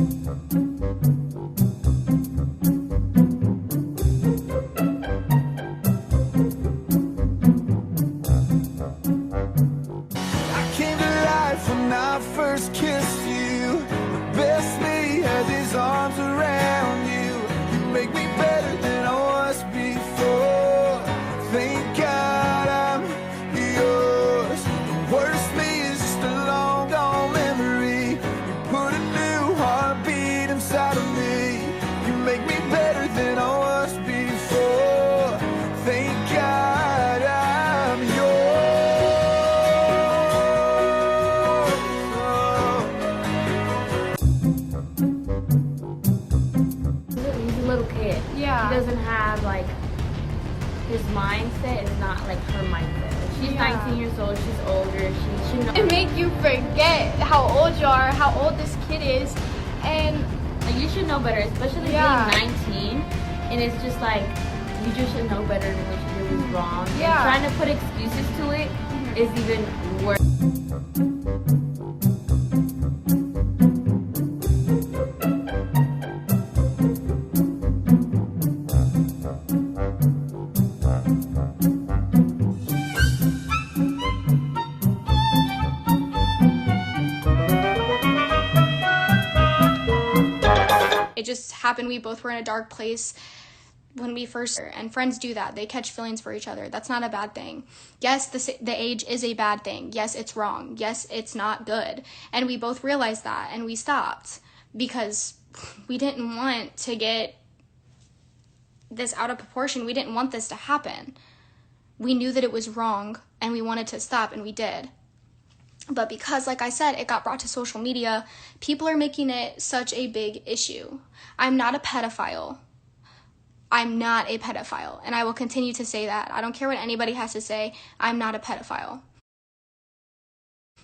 Came to life when I first kissed you. The best me has his arms around you. You make me better than I was before. Thank God I'm yours. The worst me is just a long gone memory. You put a new heartbeat inside of me. You make me better than I was before. Thank God I'm yours. He's a little kid. Yeah. He doesn't have like his mindset is not like her mindset. Like, she's 19 years old. She's older. She knows. It make you forget how old you are, how old this kid is, and Like, you should know better, especially being 19. And it's just like you just should know better than what you did was wrong. And trying to put excuses to it is even worse. It just happened. We both were in a dark place when we first, and friends do that. They catch feelings for each other. That's not a bad thing. Yes, the age is a bad thing. Yes, it's wrong. Yes, it's not good. And we both realized that, and we stopped because we didn't want to get this out of proportion. We didn't want this to happen. We knew that it was wrong, and we wanted to stop, and we did. But because, like I said, it got brought to social media, people are making it such a big issue. I'm not a pedophile. I'm not a pedophile. And I will continue to say that. I don't care what anybody has to say. I'm not a pedophile.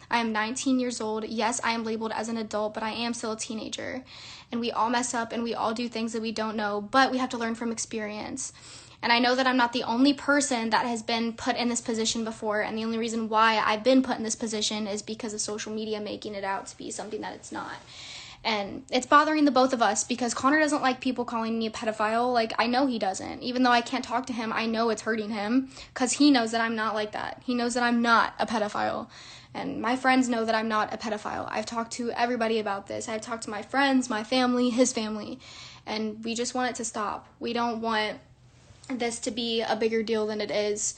I am 19 years old. Yes, I am labeled as an adult, but I am still a teenager. And we all mess up and we all do things that we don't know, but we have to learn from experience. And I know that I'm not the only person that has been put in this position before, and the only reason why I've been put in this position is because of social media making it out to be something that it's not. And it's bothering the both of us because Connor doesn't like people calling me a pedophile. Like, I know he doesn't. Even though I can't talk to him, I know it's hurting him because he knows that I'm not like that. He knows that I'm not a pedophile. And my friends know that I'm not a pedophile. I've talked to everybody about this. I've talked to my friends, my family, his family, and we just want it to stop. We don't want this to be a bigger deal than it is.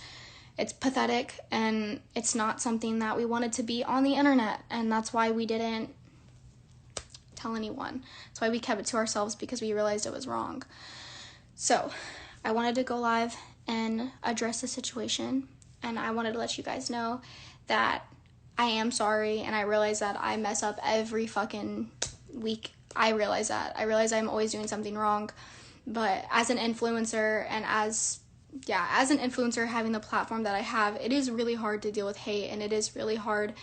It's pathetic, and it's not something that we wanted to be on the internet, and that's why we didn't tell anyone. That's why we kept it to ourselves, because we realized it was wrong. So I wanted to go live and address the situation, and I wanted to let you guys know that I am sorry, and I realize that I mess up every fucking week. I realize that. I realize I'm always doing something wrong. But as an influencer and as an influencer having the platform that I have, it is really hard to deal with hate, and it is really hard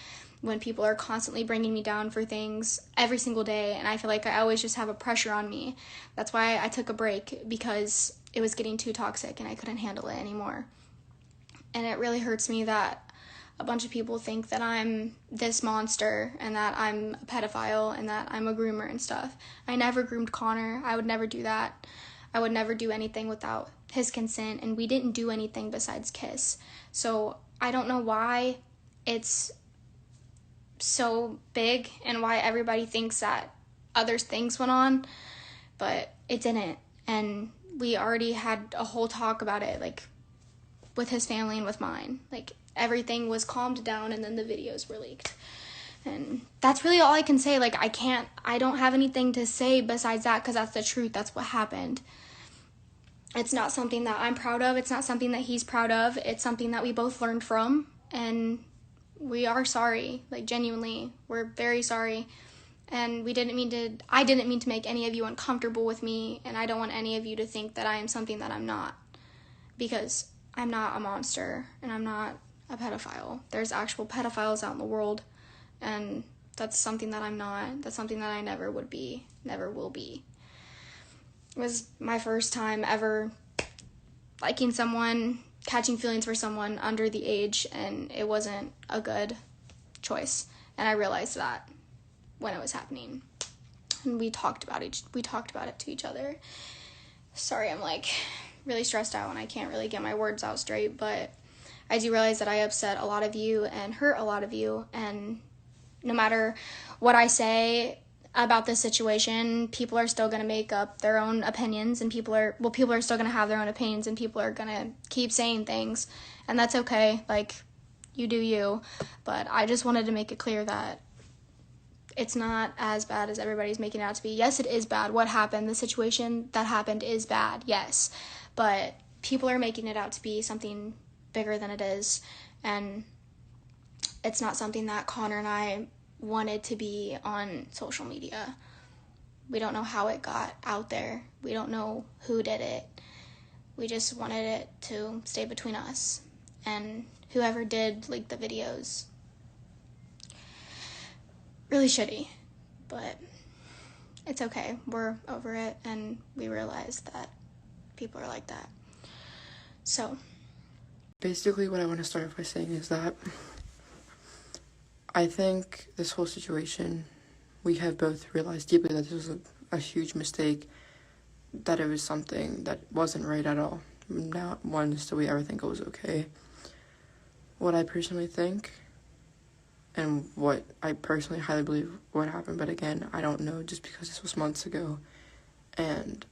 when people are constantly bringing me down for things every single day, and I feel like I always just have a pressure on me. That's why I took a break, because it was getting too toxic and I couldn't handle it anymore. And it really hurts me that a bunch of people think that I'm this monster and that I'm a pedophile and that I'm a groomer and stuff. I never groomed Connor. I would never do that. I would never do anything without his consent, and we didn't do anything besides kiss. So I don't know why it's so big and why everybody thinks that other things went on, but it didn't. And we already had a whole talk about it, like with his family and with mine. Like, everything was calmed down, and then the videos were leaked. And that's really all I can say. Like, I don't have anything to say besides that, because that's the truth. That's what happened. It's not something that I'm proud of. It's not something that he's proud of. It's something that we both learned from, and we are sorry. Like, genuinely, we're very sorry. And I didn't mean to make any of you uncomfortable with me, and I don't want any of you to think that I am something that I'm not, because I'm not a monster, and I'm not a pedophile. There's actual pedophiles out in the world, and that's something that I'm not. That's something that I never would be, never will be. It was my first time ever liking someone, catching feelings for someone under the age, and it wasn't a good choice. And I realized that when it was happening. and we talked about it to each other. Sorry, I'm like really stressed out and I can't really get my words out straight, but I do realize that I upset a lot of you and hurt a lot of you, and no matter what I say about this situation, people are still going to make up their own opinions, and people are still going to have their own opinions, and people are going to keep saying things, and that's okay. Like, you do you. But I just wanted to make it clear that it's not as bad as everybody's making it out to be. Yes, it is bad. What happened, the situation that happened is bad, yes. But people are making it out to be something bigger than it is, and it's not something that Connor and I wanted to be on social media. We don't know how it got out there. We don't know who did it. We just wanted it to stay between us. And whoever did leak the videos, really shitty. But it's okay. We're over it, and we realize that people are like that. So basically what I want to start off by saying is that I think this whole situation, we have both realized deeply that this was a huge mistake, that it was something that wasn't right at all. Not once do we ever think it was okay. What I personally think, and what I personally highly believe what happened, but again, I don't know, just because this was months ago, and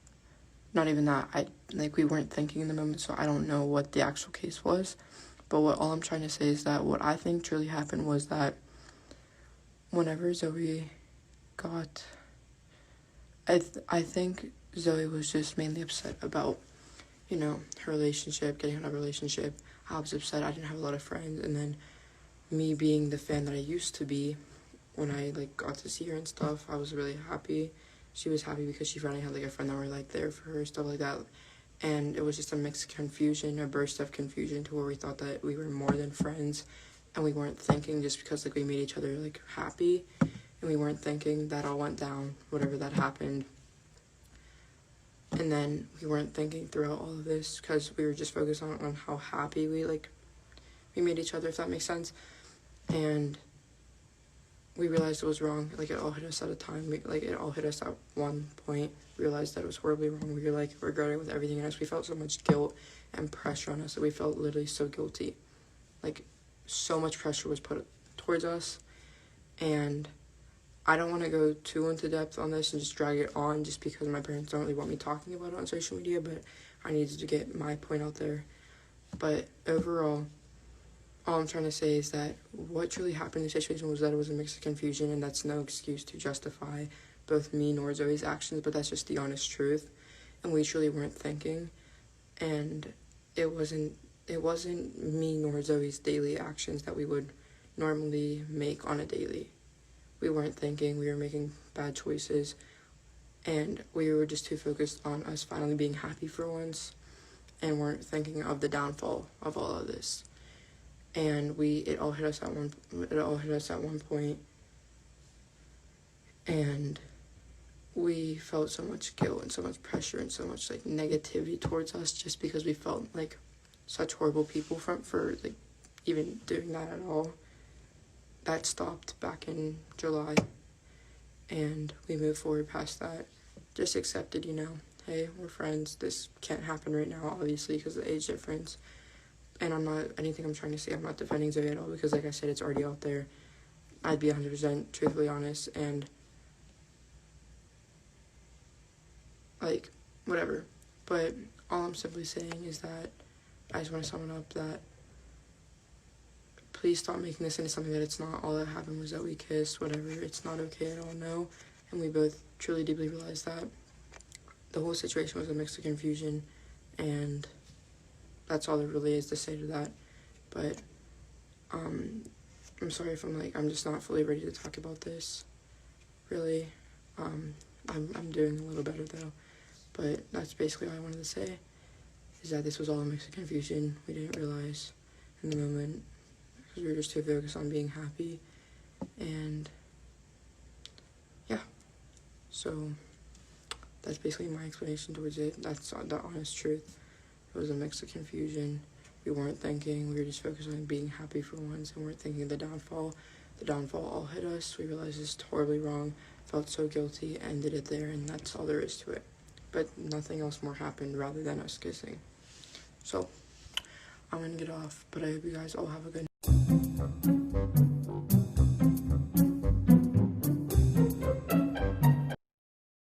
not even that, we weren't thinking in the moment, so I don't know what the actual case was. But all I'm trying to say is that what I think truly happened was that whenever Zoe got, I think Zoe was just mainly upset about, her relationship, getting another relationship. I was upset I didn't have a lot of friends, and then me being the fan that I used to be, when I got to see her and stuff, I was really happy. She was happy because she finally had a friend that were there for her, stuff like that. And it was just a mix of confusion, a burst of confusion, to where we thought that we were more than friends, and we weren't thinking just because we made each other happy, and we weren't thinking that all went down, whatever that happened. And then we weren't thinking throughout all of this because we were just focused on how happy we made each other, if that makes sense. And we realized it was wrong. It all hit us at a time. It all hit us at one point. Realized that it was horribly wrong. We were regretting with everything in us. We felt so much guilt and pressure on us that we felt literally so guilty. So much pressure was put towards us. And I don't want to go too into depth on this and just drag it on just because my parents don't really want me talking about it on social media, but I needed to get my point out there. But overall, all I'm trying to say is that what truly happened in the situation was that it was a mix of confusion, and that's no excuse to justify both me nor Zoe's actions, but that's just the honest truth. And we truly weren't thinking, and it wasn't me nor Zoe's daily actions that we would normally make on a daily. We weren't thinking, we were making bad choices, and we were just too focused on us finally being happy for once, and weren't thinking of the downfall of all of this. And it all hit us at one point, and we felt so much guilt and so much pressure and so much negativity towards us, just because we felt like such horrible people for even doing that at all. That stopped back in July, and we moved forward past that. Just accepted, hey, we're friends. This can't happen right now, obviously, because of the age difference. And anything I'm trying to say, I'm not defending Zoe at all, because like I said, it's already out there. I'd be 100% truthfully honest, and whatever. But all I'm simply saying is that I just want to sum it up that please stop making this into something that it's not. All that happened was that we kissed, whatever. It's not okay at all, no. And we both truly deeply realized that the whole situation was a mix of confusion, and that's all there really is to say to that. But I'm sorry if I'm just not fully ready to talk about this, really. I'm doing a little better though, but that's basically all I wanted to say, is that this was all a mix of confusion. We didn't realize in the moment, because we were just too focused on being happy. And yeah, so that's basically my explanation towards it. That's the honest truth. It was a mix of confusion. We weren't thinking. We were just focused on being happy for once, and weren't thinking of the downfall. The downfall all hit us. We realized it's horribly wrong. felt so guilty, ended it there, and that's all there is to it. But nothing else more happened rather than us kissing. So, I'm gonna get off, but I hope you guys all have a good night.